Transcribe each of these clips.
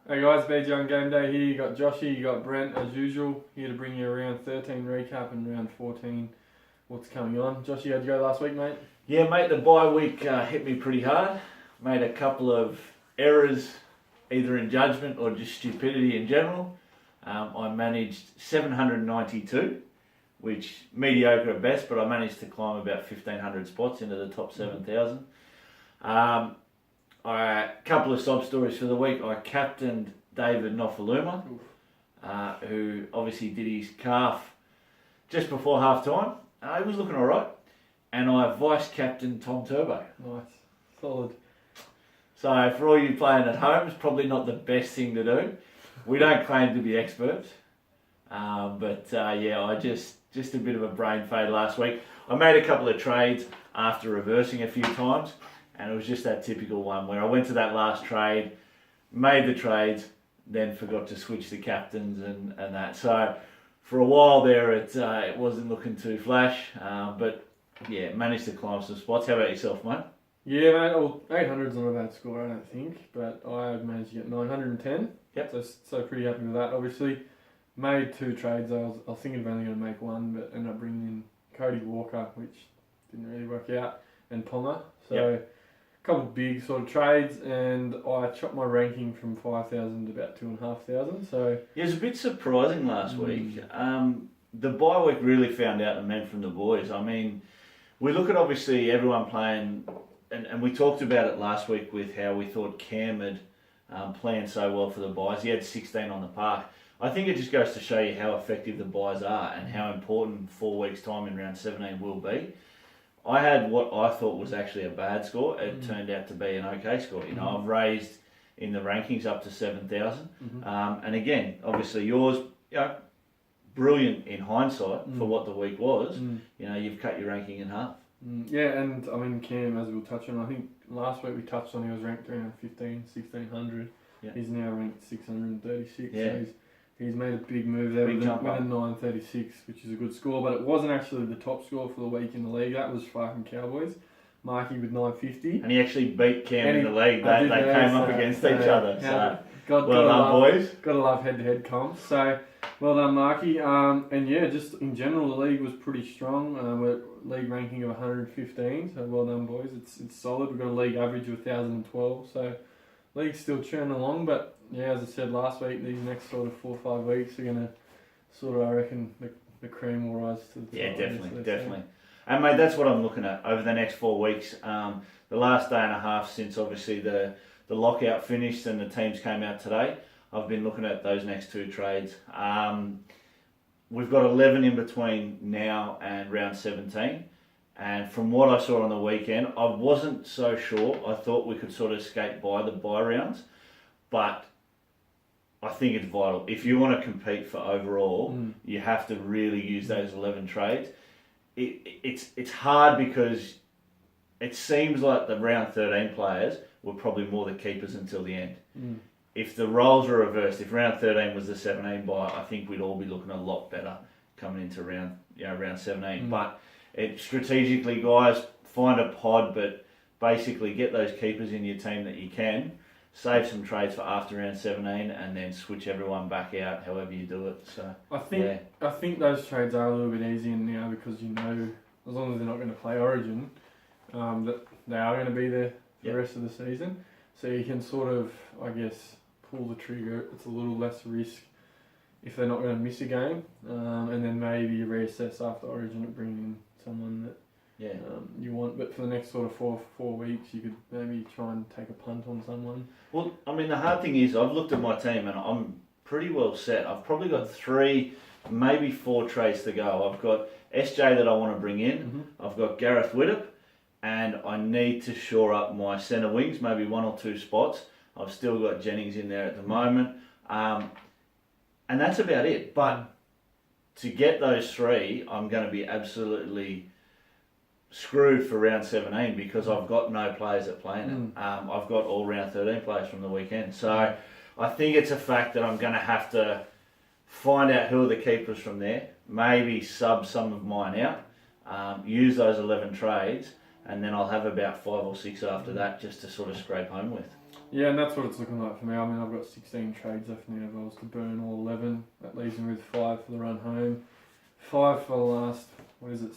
Hey guys, BJ on Game Day here. You got Joshy, you got Brent as usual, here to bring you a round 13 recap and round 14 what's coming on. Joshy, how'd you go last week, mate? Yeah, mate, the bye week hit me pretty hard. Made a couple of errors, either in judgment or just stupidity in general. I managed 792, which mediocre at best, but I managed to climb about 1,500 spots into the top 7,000. A couple of sob stories for the week. I captained David Nofaluma, who obviously did his calf just before half time. He was looking alright. And I vice-captained Tom Turbo. Nice. Solid. So for all you playing at home, it's probably not the best thing to do. We don't claim to be experts. I just a bit of a brain fade last week. I made a couple of trades after reversing a few times. And it was just that typical one where I went to that last trade, made the trades, then forgot to switch the captains and that. So for a while there, it wasn't looking too flash. But yeah, managed to climb some spots. How about yourself, mate? Yeah, mate. Well, 800's not a bad score, I don't think. But I managed to get 910. Yep. So pretty happy with that. Obviously, made two trades. I was thinking of only going to make one, but ended up bringing in Cody Walker, which didn't really work out, and Ponga. So. Yep. Couple of big sort of trades, and I chopped my ranking from 5,000 to about 2,500. So it was a bit surprising last week. The bye week really found out the men from the boys. I mean, we look at obviously everyone playing, and we talked about it last week with how we thought Cam had planned so well for the buys. He had 16 on the park. I think it just goes to show you how effective the buys are and how important 4 weeks' time in round 17 will be. I had what I thought was actually a bad score. It turned out to be an okay score. You know, I've raised in the rankings up to 7,000. And again, obviously yours, brilliant in hindsight for what the week was. You know, you've cut your ranking in half. Yeah, and I mean, Cam, as we'll touch on, I think last week we touched on he was ranked around 1,600. Yeah. He's now ranked 636. Yeah. So he's made a big move there with a 936, which is a good score, but it wasn't actually the top score for the week in the league. That was fucking Cowboys. Marky with 950. And he actually beat Cam in the league. They came up against each other. So well done, boys. Gotta love head-to-head comps. So, well done, Marky. And yeah, just in general, the league was pretty strong. We're league ranking of 115, so well done, boys. It's solid. We've got a league average of 1,012, so league's still churning along, but yeah, as I said last week, these next sort of 4 or 5 weeks are going to sort of, I reckon, the cream will rise to the top. Yeah, definitely. And mate, that's what I'm looking at over the next 4 weeks. The last day and a half since obviously the lockout finished and the teams came out today, I've been looking at those next 2 trades. We've got 11 in between now and round 17. And from what I saw on the weekend, I wasn't so sure. I thought we could sort of skate by the bye rounds. But I think it's vital. If you want to compete for overall, you have to really use those 11 trades. It's hard because it seems like the round 13 players were probably more the keepers until the end. If the roles are reversed, if round 13 was the 17 bye, I think we'd all be looking a lot better coming into round 17. But strategically, guys, find a pod, but basically get those keepers in your team that you can. Save some trades for after round 17 and then switch everyone back out however you do it. So I think those trades are a little bit easier now because you know, as long as they're not going to play Origin, that they are going to be there for the rest of the season. So you can sort of, I guess, pull the trigger. It's a little less risk if they're not going to miss a game, and then maybe you reassess after Origin to bring in someone that you want. But for the next sort of four weeks, you could maybe try and take a punt on someone. Well, I mean, the hard thing is I've looked at my team and I'm pretty well set. I've probably got 3, maybe 4 trades to go. I've got SJ that I want to bring in. I've got Gareth Widdop, and I need to shore up my centre wings, maybe 1 or 2 spots. I've still got Jennings in there at the moment. And that's about it. But to get those 3, I'm going to be absolutely screwed for round 17 because I've got no players that play in it. I've got all round 13 players from the weekend. So I think it's a fact that I'm going to have to find out who are the keepers from there, maybe sub some of mine out, use those 11 trades, and then I'll have about 5 or 6 after that just to sort of scrape home with. Yeah, and that's what it's looking like for me. I mean, I've got 16 trades left now. If I was to burn all 11, that leaves me with 5 for the run home. 5 for the last,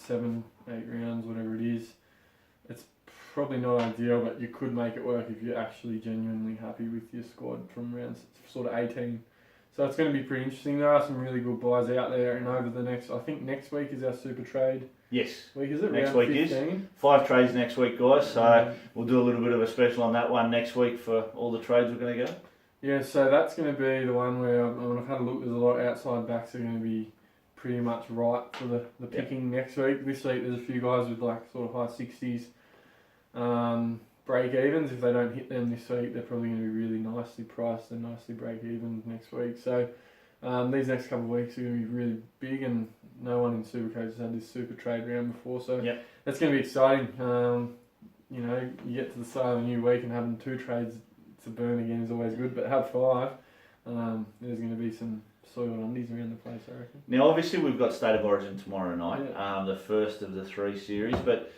7, 8 rounds, whatever it is. It's probably not ideal, but you could make it work if you're actually genuinely happy with your squad from rounds sort of 18. So it's going to be pretty interesting. There are some really good buys out there, and over the next, I think next week is our super trade. Yes. Week is it? Next round week 15? is 5 trades next week, guys. So we'll do a little bit of a special on that one next week for all the trades we're going to go. Yeah, so that's going to be the one where I've had a look. There's a lot of outside backs that are going to be pretty much right for the picking next week. This week there's a few guys with like sort of high 60s break evens. If they don't hit them this week, they're probably going to be really nicely priced and nicely break even next week. So these next couple of weeks are going to be really big, and no one in Supercoach has had this super trade round before, so that's going to be exciting. You know, you get to the start of a new week and having 2 trades to burn again is always good, but have 5. There's going to be some soiled undies around the place, I reckon. Now, obviously, we've got State of Origin tomorrow night, the first of the 3 series, but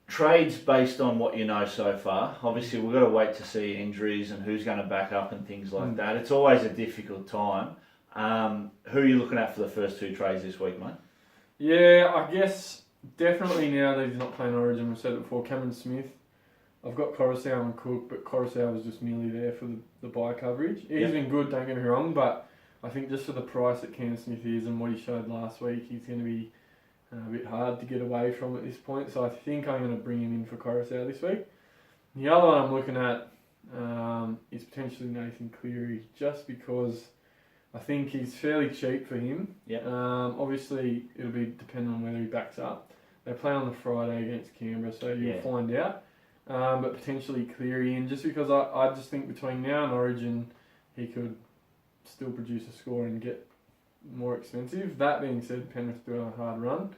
trades based on what you know so far. Obviously, we've got to wait to see injuries and who's going to back up and things like that. It's always a difficult time. Who are you looking at for the first 2 trades this week, mate? Yeah, I guess definitely now that he's not playing Origin, we've said it before, Cameron Smith. I've got Coruscant and Cook, but Coruscant was just merely there for the buy coverage. He's been good, don't get me wrong, but I think just for the price that Cameron Smith is and what he showed last week, he's going to be a bit hard to get away from at this point. So I think I'm going to bring him in for Coruscant this week. The other one I'm looking at is potentially Nathan Cleary, just because I think he's fairly cheap for him. Obviously, it'll be dependent on whether he backs up. They play on the Friday against Canberra, so you'll find out. But potentially Cleary in, just because I just think between now and Origin, he could still produce a score and get more expensive. That being said, Penrith do a hard run.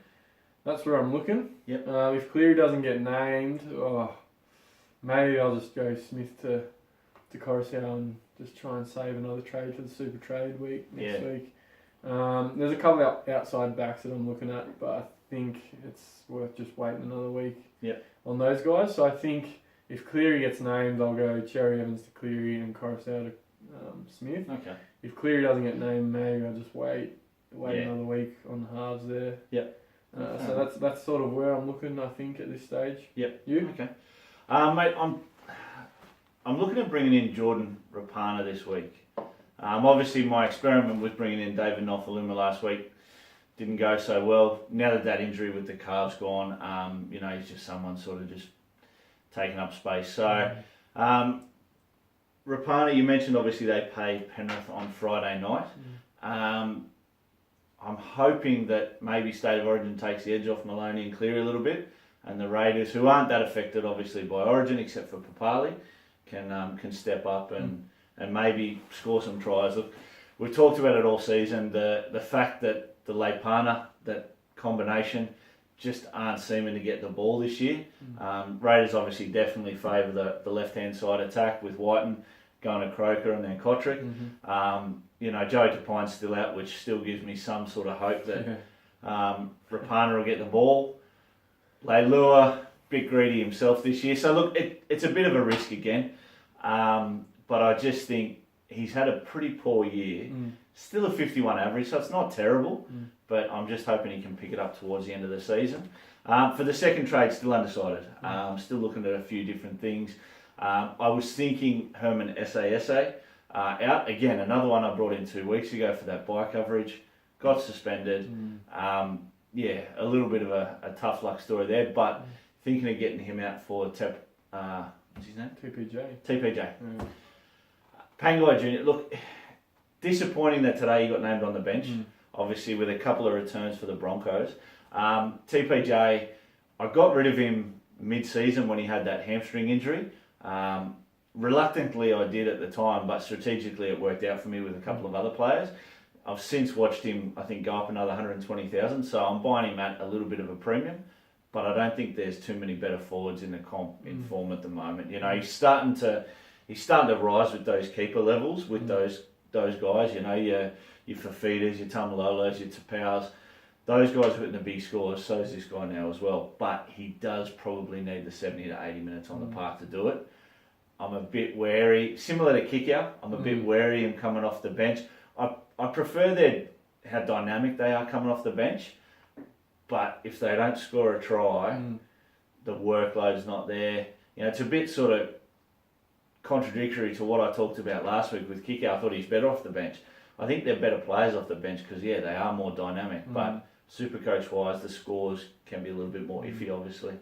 That's where I'm looking. If Cleary doesn't get named, maybe I'll just go Smith to Coruscant and just try and save another trade for the super trade week next week. There's a couple of outside backs that I'm looking at, but I think it's worth just waiting another week on those guys. So I think if Cleary gets named, I'll go Cherry Evans to Cleary and Coruscant to Smith. Okay. If Cleary doesn't get named, maybe I'll just wait another week on the halves there. So that's sort of where I'm looking, I think, at this stage. You? Okay. Mate, I'm looking at bringing in Jordan Rapana this week. Obviously, my experiment with bringing in David Nofaluma last week didn't go so well. Now that injury with the calves gone, he's just someone sort of just taking up space. So, Rapana, you mentioned obviously they play Penrith on Friday night. I'm hoping that maybe State of Origin takes the edge off Maloney and Cleary a little bit, and the Raiders, who aren't that affected obviously by Origin except for Papali, can step up and maybe score some tries. Look, we've talked about it all season. The fact that the Leipana, that combination, just aren't seeming to get the ball this year. Raiders obviously definitely favour the left-hand side attack with Whiten going to Croker and then Kotrick. Joey Tapine's still out, which still gives me some sort of hope that Rapana will get the ball. Leilua, bit greedy himself this year. So look, it's a bit of a risk again. But I just think he's had a pretty poor year. Still a 51 average, so it's not terrible. But I'm just hoping he can pick it up towards the end of the season. For the second trade, still undecided. Still looking at a few different things. I was thinking Herman Sa out. Again, another one I brought in 2 weeks ago for that buy coverage. Got suspended. A little bit of a tough luck story there. But thinking of getting him out for what's his name? TPJ. Pangai Jr. Look, disappointing that today he got named on the bench. Obviously, with a couple of returns for the Broncos. TPJ, I got rid of him mid-season when he had that hamstring injury. Reluctantly, I did at the time, but strategically it worked out for me with a couple of other players. I've since watched him, I think, go up another 120,000, so I'm buying him at a little bit of a premium. But I don't think there's too many better forwards in the comp in form at the moment. He's starting to rise with those keeper levels with those guys. Your Fafitas, your Tamalolos, your Tapaus. Those guys are hitting the big scores. So is this guy now as well. But he does probably need the 70 to 80 minutes on the park to do it. I'm a bit wary. Similar to Kicker, I'm a bit wary in coming off the bench. I prefer how dynamic they are coming off the bench, but if they don't score a try, the workload's not there. You know, it's a bit sort of contradictory to what I talked about last week with Kicker. I thought he's better off the bench. I think they're better players off the bench because, they are more dynamic. But Supercoach-wise, the scores can be a little bit more iffy, obviously.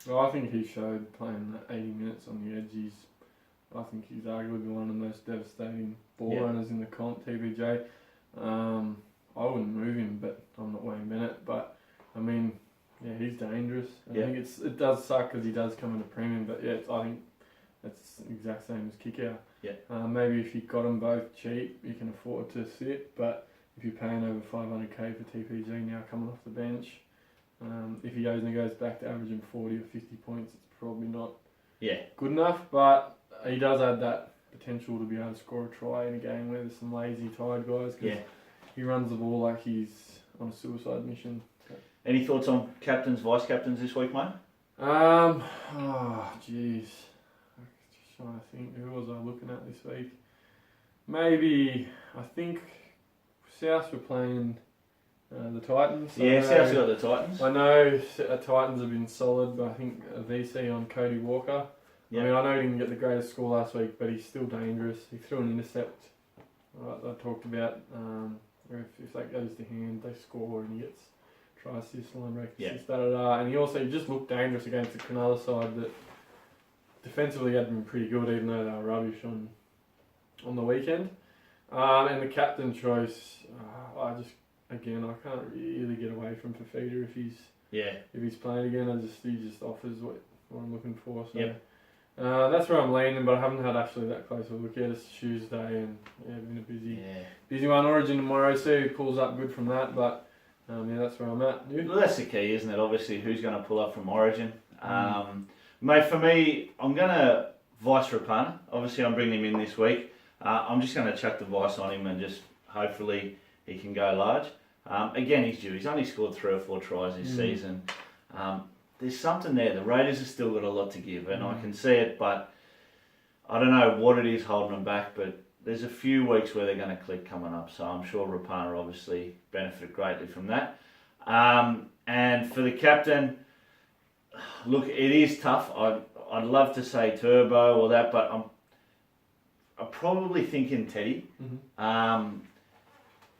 Well, I think he showed playing that 80 minutes on the edge. I think he's arguably one of the most devastating ball runners in the comp, TBJ. I wouldn't move him, but I'm not Wayne Bennett. But, I mean, he's dangerous. I think it does suck because he does come in a premium, but I think it's the exact same as Kicker. Maybe if you got them both cheap, you can afford to sit, but if you're paying over 500k for TPG now coming off the bench, if he goes back to averaging 40 or 50 points, it's probably not good enough, but he does add that potential to be able to score a try in a game where there's some lazy, tired guys, because he runs the ball like he's on a suicide mission. Any thoughts on captains, vice-captains this week, mate? Oh, jeez. Just trying to think, who was I looking at this week? Maybe, I think South were playing the Titans. South's got the Titans. I know Titans have been solid, but I think a VC on Cody Walker. I mean, I know he didn't get the greatest score last week, but he's still dangerous. He threw an intercept, I talked about, where if that goes to hand, they score and he gets try assist, line break assist, and he just looked dangerous against the Cronulla side that defensively had been pretty good, even though they were rubbish on the weekend. And the captain choice, I can't really get away from Fafita if he's playing again. He just offers what I'm looking for. So that's where I'm leaning, but I haven't had actually that close a look yet. It's Tuesday and been a busy one. Origin tomorrow, see who pulls up good from that, but that's where I'm at. You? Well, that's the key, isn't it? Obviously, who's going to pull up from Origin? Mate, for me, I'm going to vice Rapana. Obviously, I'm bringing him in this week. I'm just going to chuck the vice on him and just hopefully he can go large. Again, he's due. He's only scored 3 or 4 tries this season. There's something there. The Raiders have still got a lot to give, and I can see it, but I don't know what it is holding them back, but there's a few weeks where they're going to click coming up, so I'm sure Rapana obviously benefited greatly from that. And for the captain, look, it is tough. I'd love to say Turbo or that, but I'm probably thinking Teddy.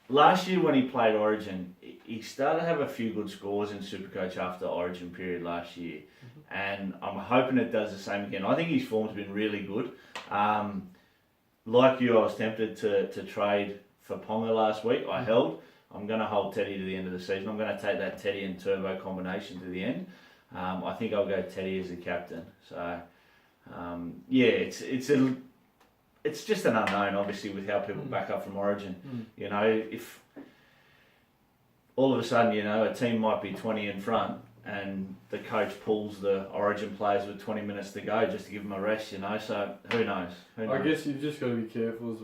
Last year when he played Origin, he started to have a few good scores in Supercoach after the Origin period last year. And I'm hoping it does the same again. I think his form's been really good. Like you, I was tempted to trade for Ponga last week. I held. I'm going to hold Teddy to the end of the season. I'm going to take that Teddy and Turbo combination to the end. I think I'll go Teddy as the captain. So, it's just an unknown, obviously, with how people back up from Origin. You know, if all of a sudden, a team might be 20 in front and the coach pulls the Origin players with 20 minutes to go just to give them a rest, so who knows? I guess you've just got to be careful as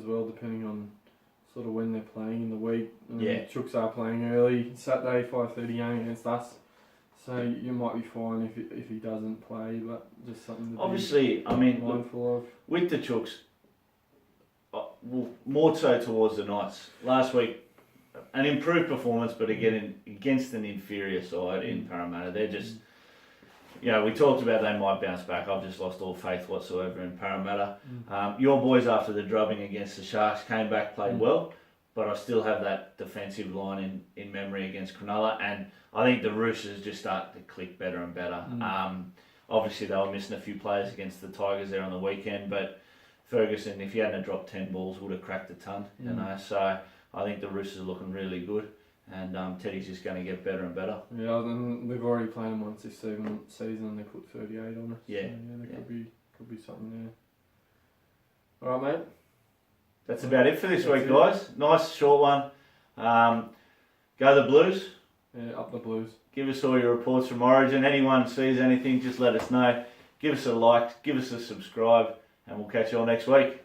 well, depending on sort of when they're playing in the week. Chooks are playing early, Saturday, 5:30 game against us. So you might be fine if he doesn't play, but just something to obviously, be mindful of. With the Chooks, more so towards the Knights. Last week, an improved performance, but again against an inferior side in Parramatta. They're just, we talked about they might bounce back. I've just lost all faith whatsoever in Parramatta. Your boys, after the drubbing against the Sharks, came back, played well, but I still have that defensive line in memory against Cronulla, and I think the Roosters just start to click better and better. Obviously, they were missing a few players against the Tigers there on the weekend, but Ferguson, if he hadn't dropped 10 balls, would have cracked a ton. So I think the Roosters are looking really good, and Teddy's just going to get better and better. Yeah, and they've already played him once this season, and they put 38 on it. Yeah, so, could be something there. All right, mate. That's about it for this week, guys. Nice short one. Go the Blues. Yeah, up the Blues. Give us all your reports from Origin. Anyone sees anything, just let us know. Give us a like, give us a subscribe, and we'll catch you all next week.